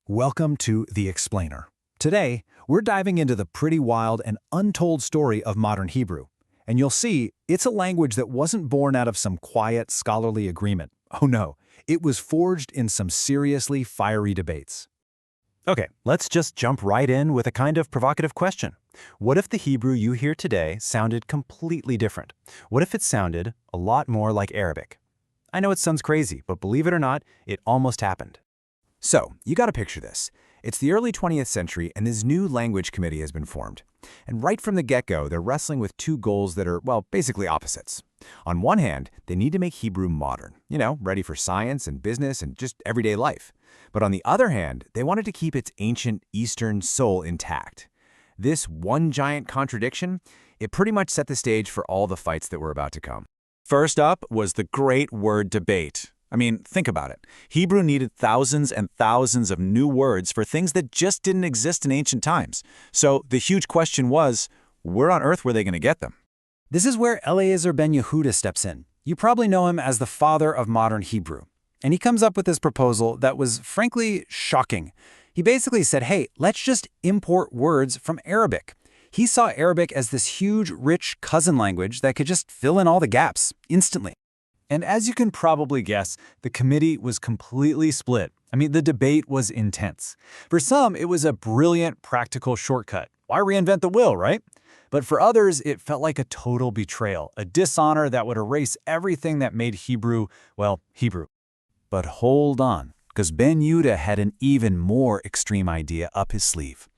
Welcome to The Explainer. Today, we're diving into the pretty wild and untold story of modern Hebrew. And you'll see, it's a language that wasn't born out of some quiet, scholarly agreement. Oh no, it was forged in some seriously fiery debates. Okay, let's just jump right in with a kind of provocative question. What if the Hebrew you hear today sounded completely different? What if it sounded a lot more like Arabic? I know it sounds crazy, but believe it or not, it almost happened. So, you gotta picture this. It's the early 20th century and this new language committee has been formed. And right from the get-go, they're wrestling with two goals that are, well, basically opposites. On one hand, they need to make Hebrew modern, ready for science and business and just everyday life. But on the other hand, they wanted to keep its ancient Eastern soul intact. This one giant contradiction, it pretty much set the stage for all the fights that were about to come. First up was the great word debate. I mean, think about it. Hebrew needed thousands and thousands of new words for things that just didn't exist in ancient times. So the huge question was, where on earth were they going to get them? This is where Eliezer ben Yehuda steps in. You probably know him as the father of modern Hebrew. And he comes up with this proposal that was, frankly, shocking. He basically said, hey, let's just import words from Arabic. He saw Arabic as this huge, rich cousin language that could just fill in all the gaps instantly. And as you can probably guess, the committee was completely split. I mean, the debate was intense. For some, it was a brilliant, practical shortcut. Why reinvent the wheel, right? But for others, it felt like a total betrayal, a dishonor that would erase everything that made Hebrew, well, Hebrew. But hold on, because Ben Yehuda had an even more extreme idea up his sleeve.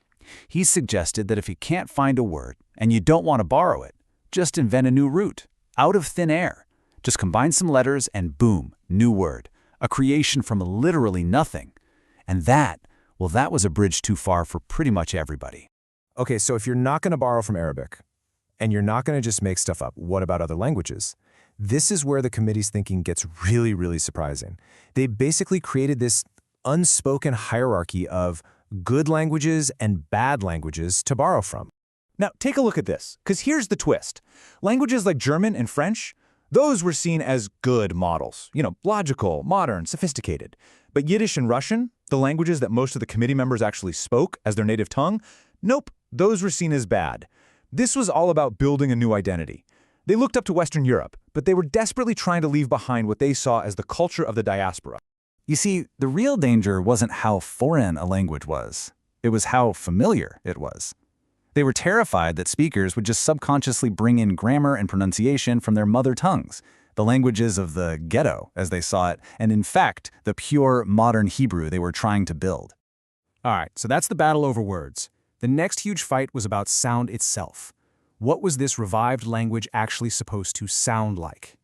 He suggested that if you can't find a word and you don't want to borrow it, just invent a new root, out of thin air. Just combine some letters and boom, new word, a creation from literally nothing. And that was a bridge too far for pretty much everybody. Okay, so if you're not gonna borrow from Arabic, and you're not gonna just make stuff up, what about other languages? This is where the committee's thinking gets really, really surprising. They basically created this unspoken hierarchy of good languages and bad languages to borrow from. Now, take a look at this, because here's the twist. Languages like German and French, those were seen as good models, logical, modern, sophisticated. But Yiddish and Russian, the languages that most of the committee members actually spoke as their native tongue, nope, those were seen as bad. This was all about building a new identity. They looked up to Western Europe, but they were desperately trying to leave behind what they saw as the culture of the diaspora. You see, the real danger wasn't how foreign a language was. It was how familiar it was. They were terrified that speakers would just subconsciously bring in grammar and pronunciation from their mother tongues, the languages of the ghetto, as they saw it, and in fact, the pure modern Hebrew they were trying to build. All right, so that's the battle over words. The next huge fight was about sound itself. What was this revived language actually supposed to sound like?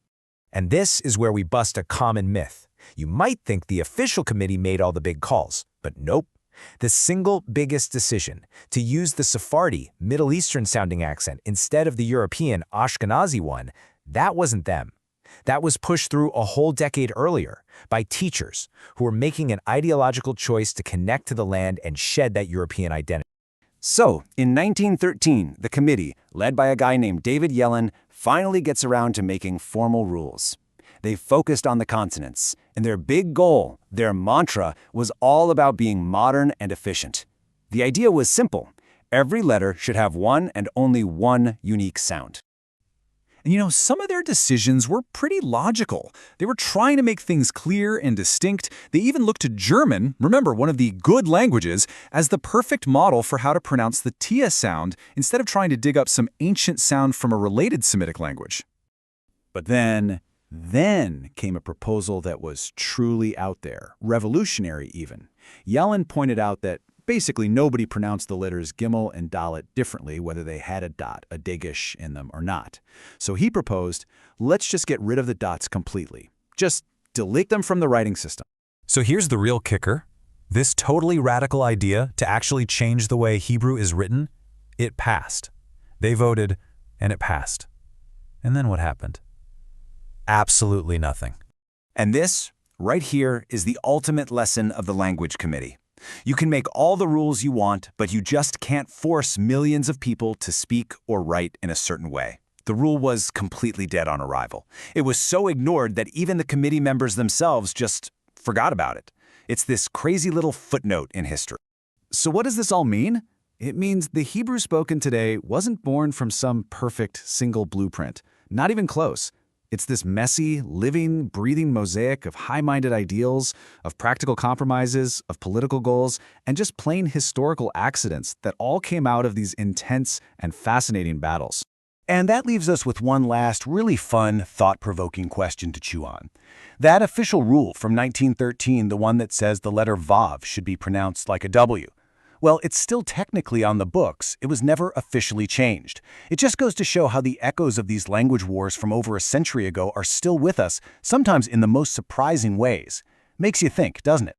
And this is where we bust a common myth. You might think the official committee made all the big calls, but nope. The single biggest decision, to use the Sephardi, Middle Eastern-sounding accent instead of the European Ashkenazi one, that wasn't them. That was pushed through a whole decade earlier by teachers who were making an ideological choice to connect to the land and shed that European identity. So, in 1913, the committee, led by a guy named David Yellen, finally gets around to making formal rules. They focused on the consonants, and their big goal, their mantra, was all about being modern and efficient. The idea was simple. Every letter should have one and only one unique sound. And some of their decisions were pretty logical. They were trying to make things clear and distinct. They even looked to German, remember, one of the good languages, as the perfect model for how to pronounce the tia sound instead of trying to dig up some ancient sound from a related Semitic language. But then came a proposal that was truly out there, revolutionary even. Yellen pointed out that basically nobody pronounced the letters Gimel and Dalet differently, whether they had a dot, a dagesh in them or not. So he proposed, let's just get rid of the dots completely. Just delete them from the writing system. So here's the real kicker. This totally radical idea to actually change the way Hebrew is written, it passed. They voted, and it passed. And then what happened? Absolutely nothing. And this, right here, is the ultimate lesson of the Language Committee. You can make all the rules you want, but you just can't force millions of people to speak or write in a certain way. The rule was completely dead on arrival. It was so ignored that even the committee members themselves just forgot about it. It's this crazy little footnote in history. So what does this all mean? It means the Hebrew spoken today wasn't born from some perfect single blueprint. Not even close. It's this messy, living, breathing mosaic of high-minded ideals, of practical compromises, of political goals, and just plain historical accidents that all came out of these intense and fascinating battles. And that leaves us with one last really fun, thought-provoking question to chew on. That official rule from 1913, the one that says the letter Vav should be pronounced like a W. Well, it's still technically on the books. It was never officially changed. It just goes to show how the echoes of these language wars from over a century ago are still with us, sometimes in the most surprising ways. Makes you think, doesn't it?